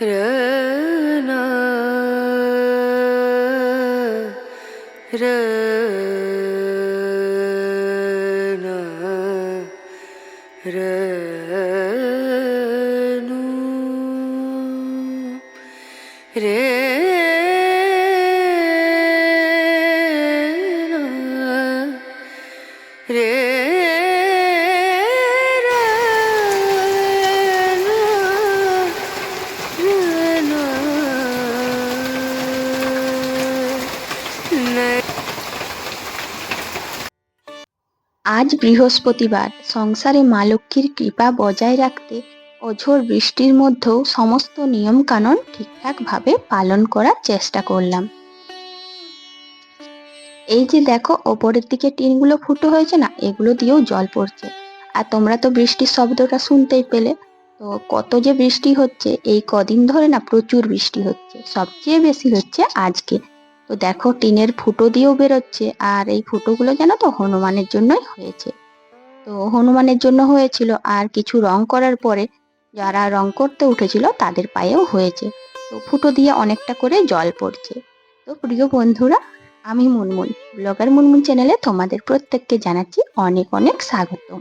रना रना रनु रेना रे আজ বৃহস্পতিবার। সংসারে মা লক্ষ্মীর কৃপা বজায় রাখতে অঝোর বৃষ্টির মধ্যেও সমস্ত নিয়ম কানুন ঠিকঠাকভাবে পালন করার চেষ্টা করলাম। এই যে দেখো ওপরের দিকে টিনগুলো ফুটো হয়েছে না, এগুলো দিয়েও জল পড়ছে। আর তোমরা তো বৃষ্টির শব্দটা শুনতেই পেলে। তো কত যে বৃষ্টি হচ্ছে এই কদিন ধরে না, প্রচুর বৃষ্টি হচ্ছে, সবচেয়ে বেশি হচ্ছে আজকে। তো দেখো টিনের ফুটো দিয়েও বেরোচ্ছে, আর এই ফুটোগুলো জানো তো হনুমানের জন্যই হয়েছে। তো হনুমানের জন্য হয়েছিল, আর কিছু রং করার পরে যারা রং করতে উঠেছিল তাদের পায়েও হয়েছে। তো ফুটো দিয়ে অনেকটা করে জল পড়ছে। তো প্রিয় বন্ধুরা, আমি মুনমুন, ব্লগার মুনমুন চ্যানেলে তোমাদের প্রত্যেককে জানাচ্ছি অনেক অনেক স্বাগতম।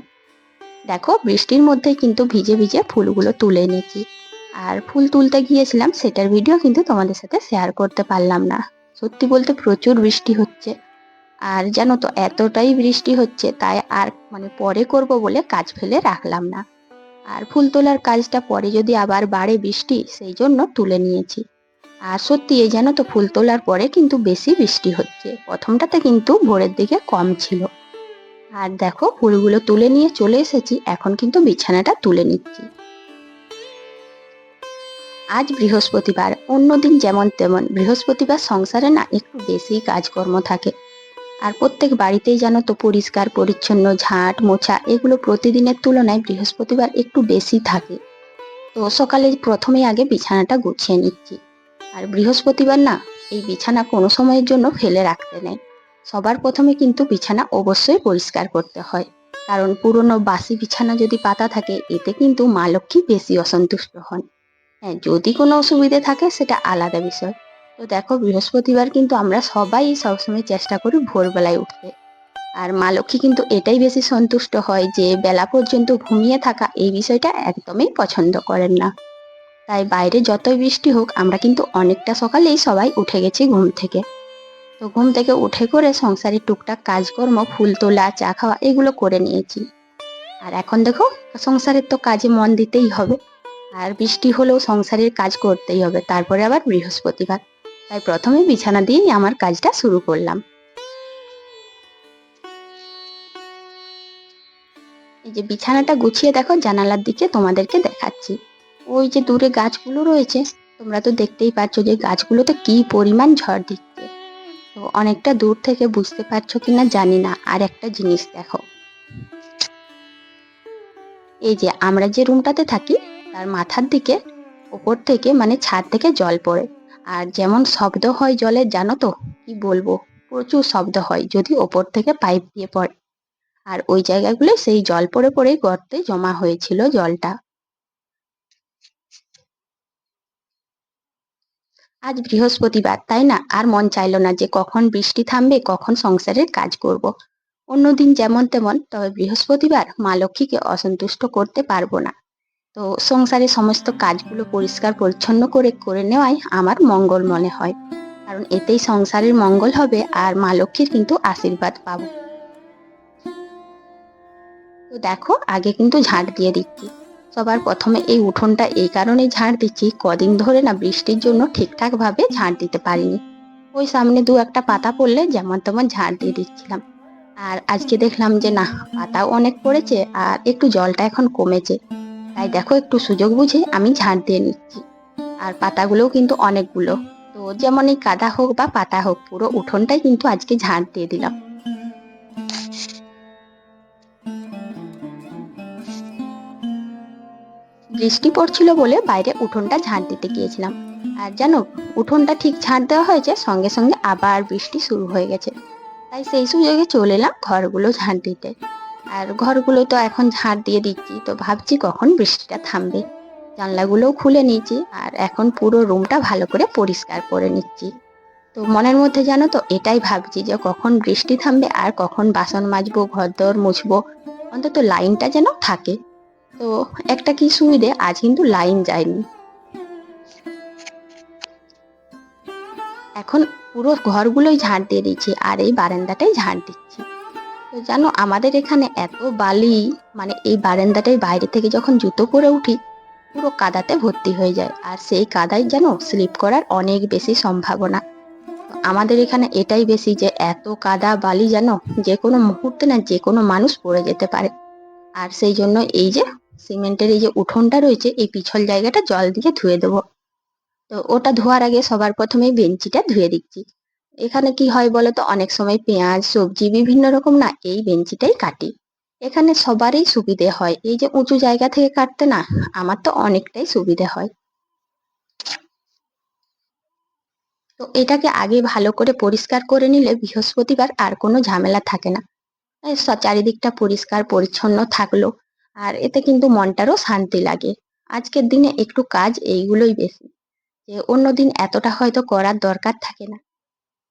দেখো বৃষ্টির মধ্যে কিন্তু ভিজে ভিজে ফুলগুলো তুলে নিয়েছি। আর ফুল তুলতে গিয়েছিলাম, সেটার ভিডিও কিন্তু তোমাদের সাথে শেয়ার করতে পারলাম না। সত্যি বলতে প্রচুর বৃষ্টি হচ্ছে। আর জানো তো এতটাই বৃষ্টি হচ্ছে, তাই আর পরে করব বলে কাজ ফেলে রাখলাম না। আর ফুল তোলার কাজটা পরে যদি আবার বাড়ে বৃষ্টি, সেই জন্য তুলে নিয়েছি। আর সত্যি এই জানো তো ফুল তোলার পরে কিন্তু বেশি বৃষ্টি হচ্ছে, প্রথমটাতে কিন্তু ভোরের দিকে কম ছিল। আর দেখো ফুলগুলো তুলে নিয়ে চলে এসেছি, এখন কিন্তু বিছানাটা তুলে নিচ্ছি। আজ বৃহস্পতিবার, অন্যদিন যেমন তেমন বৃহস্পতিবার সংসারে না একটু বেশি কাজকর্ম থাকে। আর প্রত্যেক বাড়িতেই জানো তো পরিষ্কার পরিচ্ছন্ন ঝাঁট মোছা এগুলো প্রতিদিনের তুলনায় বৃহস্পতিবার একটু বেশি থাকে। তো সকালে প্রথমেই আগে বিছানাটা গুছিয়ে নিচ্ছি। আর বৃহস্পতিবার না, এই বিছানা কোনো সময়ের জন্য ফেলে রাখতে নেই। সবার প্রথমে কিন্তু বিছানা অবশ্যই পরিষ্কার করতে হয়, কারণ পুরনো বাসি বিছানা যদি পাতা থাকে এতে কিন্তু মা লক্ষ্মী বেশি অসন্তুষ্ট হন। হ্যাঁ, যদি কোনো অসুবিধে থাকে সেটা আলাদা বিষয়। তো দেখো বৃহস্পতিবার কিন্তু আমরা সবাই সবসময় চেষ্টা করি ভোরবেলায় উঠতে। আর মা লক্ষ্মী কিন্তু এটাই বেশি সন্তুষ্ট হয় যে বেলা পর্যন্ত ঘুমিয়ে থাকা এই বিষয়টা একদমই পছন্দ করেন না। তাই বাইরে যতই বৃষ্টি হোক আমরা কিন্তু অনেকটা সকালেই সবাই উঠে গেছি ঘুম থেকে। তো ঘুম থেকে উঠে করে সংসারের টুকটাক কাজকর্ম, ফুল তোলা, চা খাওয়া এগুলো করে নিয়েছি। আর এখন দেখো সংসারের তো কাজে মন দিতেই হবে। আর বৃষ্টি হলেও সংসারের কাজ করতেই হবে, তারপরে আবার বৃহস্পতিবার। তাই প্রথমে বিছানা দিয়েই আমার কাজটা শুরু করলাম। এই যে বিছানাটা গুছিয়ে দেখো জানালার দিকে তোমাদেরকে দেখাচ্ছি। ওই যে দূরে গাছগুলো রয়েছে, তোমরা তো দেখতেই পাচ্ছ যে গাছগুলোতে কি পরিমাণ ঝড় দিচ্ছে। তো অনেকটা দূর থেকে বুঝতে পারছো কিনা জানি না। আর একটা জিনিস দেখো, এই যে আমরা যে রুমটাতে থাকি তার মাথার দিকে ওপর থেকে ছাদ থেকে জল পড়ে। আর যেমন শব্দ হয় জলের, জানো তো কি বলবো, প্রচুর শব্দ হয় যদি ওপর থেকে পাইপ দিয়ে পড়ে। আর ওই জায়গাগুলো সেই জল পড়ে পড়ে গর্তে জমা হয়েছিল জলটা। আজ বৃহস্পতিবার, তাই না, আর মন চাইলো না যে কখন বৃষ্টি থামবে, কখন সংসারের কাজ করব। অন্যদিন যেমন তেমন, তবে বৃহস্পতিবার মা লক্ষ্মীকে অসন্তুষ্ট করতে পারবো না। তো সংসারের সমস্ত কাজগুলো পরিষ্কার পরিচ্ছন্ন করে করে নেওয়াই আমার মঙ্গল মনে হয়, কারণ এতেই সংসারের মঙ্গল হবে আর মা লক্ষ্মীর কিন্তু আশীর্বাদ পাবো। তো দেখো আগে কিন্তু ঝাঁট দিয়ে দিচ্ছি। সবার প্রথমে এই উঠোনটা এই কারণেই ঝাঁট দিচ্ছি, কদিন ধরে না বৃষ্টির জন্য ঠিকঠাক ভাবে ঝাঁট দিতে পারিনি। ওই সামনে দু একটা পাতা পড়লে যেমন তেমন ঝাঁট দিয়ে দিচ্ছিলাম। আর আজকে দেখলাম যে না, পাতাও অনেক পড়েছে আর একটু জলটা এখন কমেছে। তাই দেখো একটু সুযোগ বুঝে আমি ঝাঁট দিয়ে নিচ্ছি। আর পাতাগুলোও কিন্তু অনেকগুলো। তো যেমনই কাদা হোক বা পাতা হোক, পুরো উঠোনটাই কিন্তু আজকে ঝাঁট দিয়ে দিলাম। বৃষ্টি পড়ছিল বলে বাইরে উঠোনটা ঝাঁট দিতে গিয়েছিলাম। আর জানো, উঠোনটা ঠিক ঝাঁট দেওয়া হয়েছে, সঙ্গে সঙ্গে আবার বৃষ্টি শুরু হয়ে গেছে। তাই সেই সুযোগে চলে এলাম ঘরগুলো ঝাঁট দিতে। আর ঘরগুলো তো এখন ঝাঁট দিয়ে দিচ্ছি, তো ভাবছি কখন বৃষ্টিটা থামবে। জানলাগুলোও খুলে নিয়েছি আর এখন পুরো রুমটা ভালো করে পরিষ্কার করে নিচ্ছি। তো মনের মধ্যে জানো তো এটাই ভাবছি যে কখন বৃষ্টি থামবে আর কখন বাসন মাজবো, ঘরদোর মুছবো, অন্তত লাইনটা যেন থাকে। তো একটা কি সুবিধে, আজ কিন্তু লাইন যায়নি। এখন পুরো ঘরগুলোই ঝাঁট দিয়ে দিচ্ছি আর এই বারান্দাটাই ঝাঁট দিচ্ছি। তো জানো আমাদের এখানে এত বালি, মানে এই বারান্দাটাই বাইরে থেকে যখন জুতো পরে উঠি পুরো কাদাতে ভর্তি হয়ে যায় আর সেই কাদায় যেন স্লিপ করার অনেক বেশি সম্ভাবনা। তো আমাদের এখানে এটাই বেশি যে এত কাদা বালি যেন যে কোনো মুহূর্তে না যে কোনো মানুষ পড়ে যেতে পারে। আর সেই জন্য এই যে সিমেন্টের এই যে উঠোনটা রয়েছে এই পিছল জায়গাটা জল দিয়ে ধুয়ে দেবো। তো ওটা ধোয়ার আগে সবার প্রথমেই বেঞ্চিটা ধুয়ে দিচ্ছি। এখানে কি হয় বলো তো, অনেক সময় পেঁয়াজ সবজি বিভিন্ন রকম না এই বেঞ্চিটাই কাটি। এখানে সবারই সুবিধে হয়, এই যে উঁচু জায়গা থেকে কাটতে না আমার তো অনেকটাই সুবিধে হয়। তো এটাকে আগে ভালো করে পরিষ্কার করে নিলে বৃহস্পতিবার আর কোনো ঝামেলা থাকে না। চারিদিকটা পরিষ্কার পরিচ্ছন্ন থাকলো আর এতে কিন্তু মনটারও শান্তি লাগে। আজকের দিনে একটু কাজ এইগুলোই বেশি, যে অন্যদিন এতটা হয়তো করার দরকার থাকে না।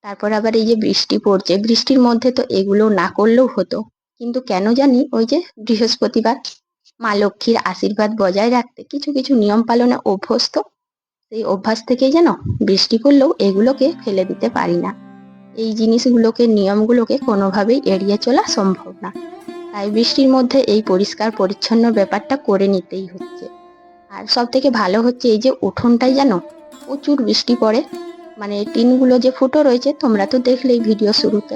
তারপর আবার এই যে বৃষ্টি পড়ছে, বৃষ্টির মধ্যে তো এগুলো না করলেও হতো, কিন্তু কেন জানি ওই যে বৃহস্পতিবার মা লক্ষ্মীর আশীর্বাদ বজায় রাখতে কিছু কিছু নিয়ম পালনে অভ্যস্ত। সেই অভ্যাস থেকেই যেন বৃষ্টি পড়লেও এগুলোকে ফেলে দিতে পারি না। এই জিনিসগুলোকে নিয়মগুলোকে কোনোভাবেই এড়িয়ে চলা সম্ভব না। তাই বৃষ্টির মধ্যে এই পরিষ্কার পরিচ্ছন্ন ব্যাপারটা করে নিতেই হচ্ছে। আর সব থেকে ভালো হচ্ছে এই যে উঠোনটাই যেন প্রচুর বৃষ্টি পড়ে, মানে টিনগুলো যে ফুটো রয়েছে তোমরা তো দেখলেই ভিডিও শুরুতে,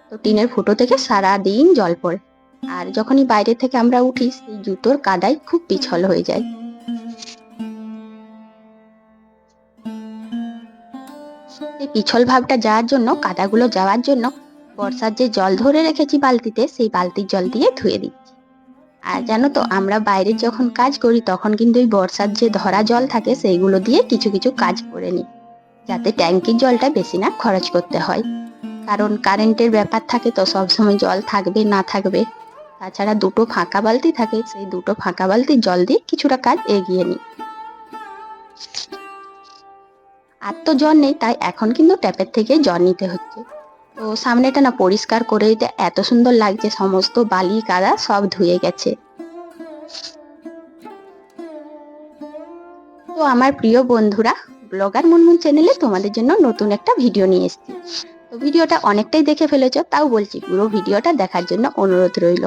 তো টিনের ফুটো থেকে সারা দিন জল পড়ে। আর যখনই বাইরে থেকে আমরা উঠি সেই জুতোর কাদায় খুব পিছল হয়ে যায়। এই পিছল ভাবটা যাওয়ার জন্য, কাদাগুলো যাওয়ার জন্য বর্ষার যে জল ধরে রেখেছি বালতিতে সেই বালতির জল দিয়ে ধুয়ে দিচ্ছি। আর জানো তো আমরা বাইরে যখন কাজ করি তখন কিন্তু এই বর্ষার যে ধরা জল থাকে সেইগুলো দিয়ে কিছু কিছু কাজ করে নিই, যাতে ট্যাঙ্কির জলটা বেশি না খরচ করতে হয়। কারণ কারেন্টের ব্যাপার থাকে তো সবসময় জল থাকবে না থাকবে। তাছাড়া দুটো ফাঁকা বালতি থাকে, সেই দুটো ফাঁকা বালতির জল দিয়ে কিছুটা কাজ এগিয়ে নিই। আর তো জল নেই, তাই এখন কিন্তু ট্যাপের থেকে জল নিতে হচ্ছে। তো সামনেটা না পরিষ্কার করে দিতে এত সুন্দর লাগছে, সমস্ত বালি কাদা সব ধুয়ে গেছে। তো আমার প্রিয় বন্ধুরা, ব্লগার মুনমুন চ্যানেলে তোমাদের জন্য নতুন একটা ভিডিও নিয়ে এসেছি। তো ভিডিওটা অনেকটাই দেখে ফেলেছো, তাও বলছি পুরো ভিডিওটা দেখার জন্য অনুরোধ রইল।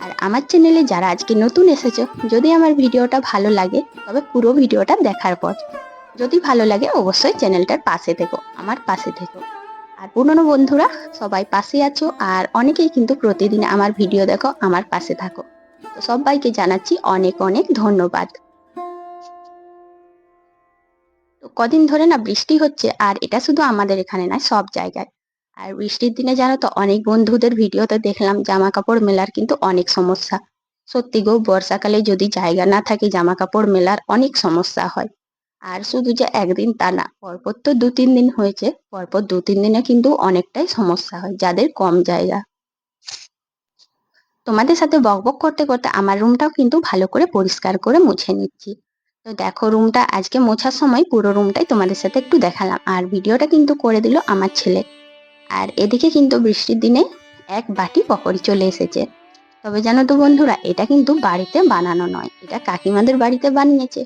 আর আমার চ্যানেলে যারা আজকে নতুন এসেছো, যদি আমার ভিডিওটা ভালো লাগে তবে পুরো ভিডিওটা দেখার পর যদি ভালো লাগে অবশ্যই চ্যানেলটার পাশে থেকো, আমার পাশে থেকো। আর পুরনো বন্ধুরা সবাই পাশে আছো আর অনেকেই কিন্তু প্রতিদিন আমার ভিডিও দেখো, আমার পাশে থাকো। তো সবাইকে জানাচ্ছি অনেক অনেক ধন্যবাদ। তো কদিন ধরে না বৃষ্টি হচ্ছে আর এটা শুধু আমাদের এখানে নয়, সব জায়গায়। আর বৃষ্টির দিনে জানো তো অনেক বন্ধুদের ভিডিওতে দেখলাম জামা কাপড় মেলার কিন্তু অনেক সমস্যা। সত্যি গো, বর্ষাকালে যদি জায়গা না থাকে জামা কাপড় মেলার অনেক সমস্যা হয়। আর শুধু যে একদিন তা না, পরপর তো 2-3 দিন হয়েছে, পরপর 2-3 দিনে কিন্তু অনেকটাই সমস্যা হয় যাদের কম জায়গা। তোমাদের সাথে বকবক করতে করতে আমার রুমটাও কিন্তু ভালো করে পরিষ্কার করে মুছে নিচ্ছি। তো দেখো রুমটা আজকে মোছার সময় পুরো রুমটাই তোমাদের সাথে একটু দেখালাম, আর ভিডিওটা কিন্তু করে দিল আমার ছেলে। আর এদিকে কিন্তু বৃষ্টির দিনে এক বাটি পকোড়ি চলে এসেছে। তবে জানো তো বন্ধুরা, এটা কিন্তু বাড়িতে বানানো নয়, এটা কাকিমাদের বাড়িতে বানিয়েছে।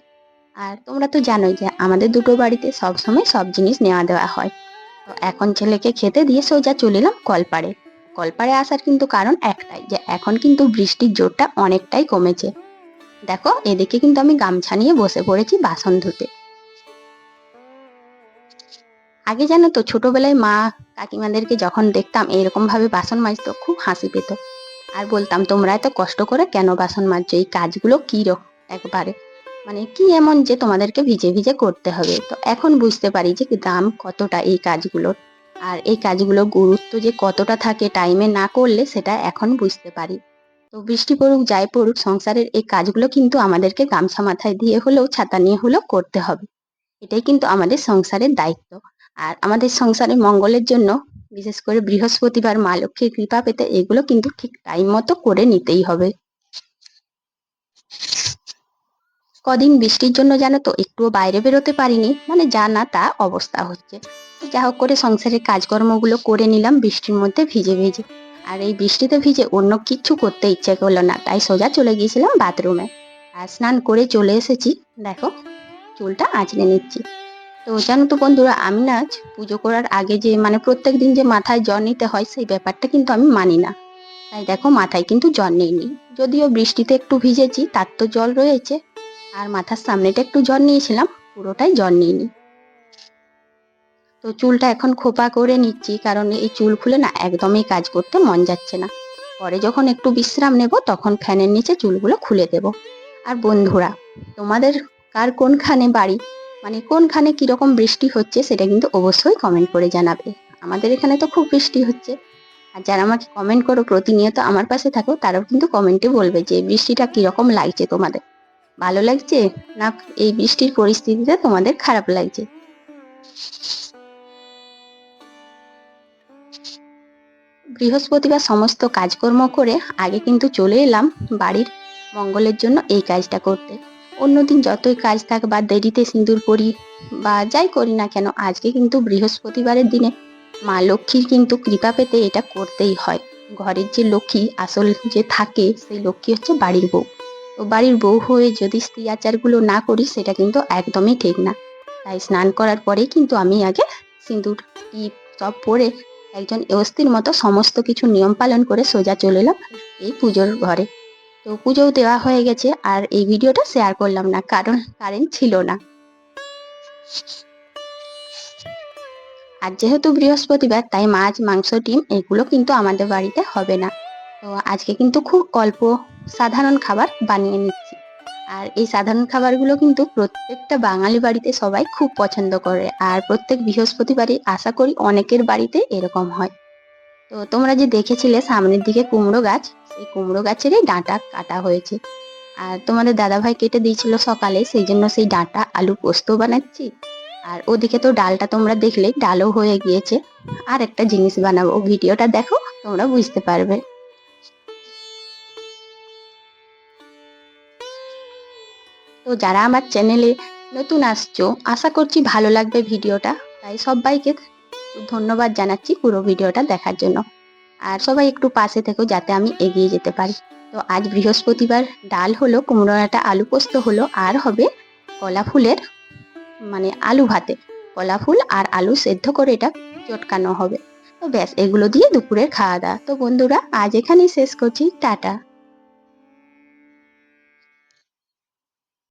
আর তোমরা তো জানোই যে আমাদের দুটো বাড়িতে সবসময় সব জিনিস নেওয়া দেওয়া হয়। তো এখন ছেলেকে খেতে দিয়ে সোজা চলে এলাম কলপাড়ে। কলপাড়ে আসার কিন্তু কারণ একটাই, যে এখন কিন্তু বৃষ্টির জোরটা অনেকটাই কমেছে। দেখো এদিকে কিন্তু আমি গামছা নিয়ে বসে পড়েছি বাসন ধুতে। আগে জানো তো ছোটবেলায় মা কাকিমাদেরকে যখন দেখতাম এরকম ভাবে বাসন মাজতো খুব হাসি পেত। আর বলতাম তোমরা এত কষ্ট করে কেন বাসন মাজছো, এই কাজগুলো কি রকম একবারে, মানে কি এমন যে তোমাদেরকে ভিজে ভিজে করতে হবে। তো এখন বুঝতে পারি যে দাম কতটা এই কাজগুলোর, আর এই কাজগুলোর গুরুত্ব যে কতটা থাকে টাইমে না করলে, সেটা এখন বুঝতে পারি। তো বৃষ্টি পড়ুক যাই পড়ুক সংসারের এই কাজগুলো কিন্তু আমাদেরকে গামছা মাথায় দিয়ে হলেও ছাতা নিয়ে হলেও করতে হবে। এটাই কিন্তু আমাদের সংসারের দায়িত্ব। আর আমাদের সংসারের মঙ্গলের জন্য, বিশেষ করে বৃহস্পতিবার মা লক্ষ্মীর কৃপা পেতে এগুলো কিন্তু ঠিক টাইম মতো করে নিতেই হবে। কদিন বৃষ্টির জন্য জানো তো একটুও বাইরে বেরোতে পারিনি, মানে যা না তা অবস্থা হচ্ছে। তো যা হোক করে সংসারের কাজকর্মগুলো করে নিলাম বৃষ্টির মধ্যে ভিজে ভিজে। আর এই বৃষ্টিতে ভিজে অন্য কিচ্ছু করতে ইচ্ছে করলো না, তাই সোজা চলে গিয়েছিলাম বাথরুমে। আর স্নান করে চলে এসেছি, দেখো চুলটা আঁচড়ে নিচ্ছি। তো জানো তো বন্ধুরা, আমি না আজ পুজো করার আগে যে মানে প্রত্যেক দিন যে মাথায় জল নিতে হয় সেই ব্যাপারটা কিন্তু আমি মানি না। তাই দেখো মাথায় কিন্তু জল নিইনি। যদিও বৃষ্টিতে একটু ভিজেছি তার তো জল রয়েছে। আর মাথার সামনেটা একটু জল নিয়েছিলাম, পুরোটাই জল নিইনি। তো চুলটা এখন খোপা করে নিচ্ছি, কারণ এই চুল খুলে না একদমই কাজ করতে মন যাচ্ছে না। পরে যখন একটু বিশ্রাম নেব তখন ফ্যানের নিচে চুলগুলো খুলে দেব। আর বন্ধুরা, তোমাদের কার কোনখানে বাড়ি, মানে কোনখানে কিরকম বৃষ্টি হচ্ছে সেটা কিন্তু অবশ্যই কমেন্ট করে জানাবে। আমাদের এখানে তো খুব বৃষ্টি হচ্ছে। আর যারা আমাকে কমেন্ট করো প্রতিনিয়ত আমার পাশে থাকো, তারাও কিন্তু কমেন্টে বলবে যে বৃষ্টিটা কিরকম লাগছে তোমাদের, ভালো লাগছে না এই বৃষ্টির পরিস্থিতিতে তোমাদের খারাপ লাগছে। বৃহস্পতিবার সমস্ত কাজকর্ম করে আগে কিন্তু চলে এলাম বাড়ির মঙ্গলের জন্য এই কাজটা করতে। অন্যদিন যতই কাজ থাক বা দেরিতে সিঁদুর পরি বা যাই করি না কেন, আজকে কিন্তু বৃহস্পতিবারের দিনে মা লক্ষ্মীর কিন্তু কৃপা পেতে এটা করতেই হয়। ঘরের যে লক্ষ্মী আসল যে থাকে সেই লক্ষ্মী হচ্ছে বাড়ির বউ। তো বাড়ির বউ হয়ে যদি স্ত্রী আচারগুলো না করি সেটা কিন্তু একদমই ঠিক না। তাই স্নান করার পরেই কিন্তু আমি আগে সিঁদুর টিপ সব পরে একজন গৃহস্থীর মতো সমস্ত কিছু নিয়ম পালন করে সোজা চলে এলাম এই পুজোর ঘরে। তো পুজোও দেওয়া হয়ে গেছে, আর এই ভিডিওটা শেয়ার করলাম না কারণ কারেন্ট ছিল না। আর যেহেতু বৃহস্পতিবার তাই মাছ মাংস ডিম এগুলো কিন্তু আমাদের বাড়িতে হবে না। তো আজকে কিন্তু খুব অল্প সাধারণ খাবার বানিয়ে নিচ্ছি। আর এই সাধারণ খাবারগুলো কিন্তু প্রত্যেকটা বাঙালি বাড়িতে সবাই খুব পছন্দ করে, আর প্রত্যেক বৃহস্পতিবারই আশা করি অনেকের বাড়িতে এরকম হয়। তো তোমরা যে দেখেছিলে সামনের দিকে কুমড়ো গাছ, সেই কুমড়ো গাছেরই ডাঁটা কাটা হয়েছে। আর তোমাদের দাদাভাই কেটে দিয়েছিল সকালে, সেই জন্য সেই ডাঁটা আলু পোস্ত বানাচ্ছি। আর ওদিকে তো ডালটা তোমরা দেখলে, ডালও হয়ে গিয়েছে। আর একটা জিনিস বানাবো, ভিডিওটা দেখো তোমরা বুঝতে পারবে। তো যারা আমার চ্যানেলে নতুন আসছো, আশা করছি ভালো লাগবে ভিডিওটা। তাই সবাইকে ধন্যবাদ জানাচ্ছি পুরো ভিডিওটা দেখার জন্য। আর সবাই একটু পাশে থেকো যাতে আমি এগিয়ে যেতে পারি। তো আজ বৃহস্পতিবার ডাল হলো, কুমড়ো ডাঁটা আলু পোস্ত হলো, আর হবে কলা ফুলের মানে আলু ভাতে। কলা ফুল আর আলু সেদ্ধ করে এটা চটকানো হবে। তো ব্যাস এগুলো দিয়ে দুপুরের খাওয়া দাওয়া। তো বন্ধুরা আজ এখানেই শেষ করছি, টাটা।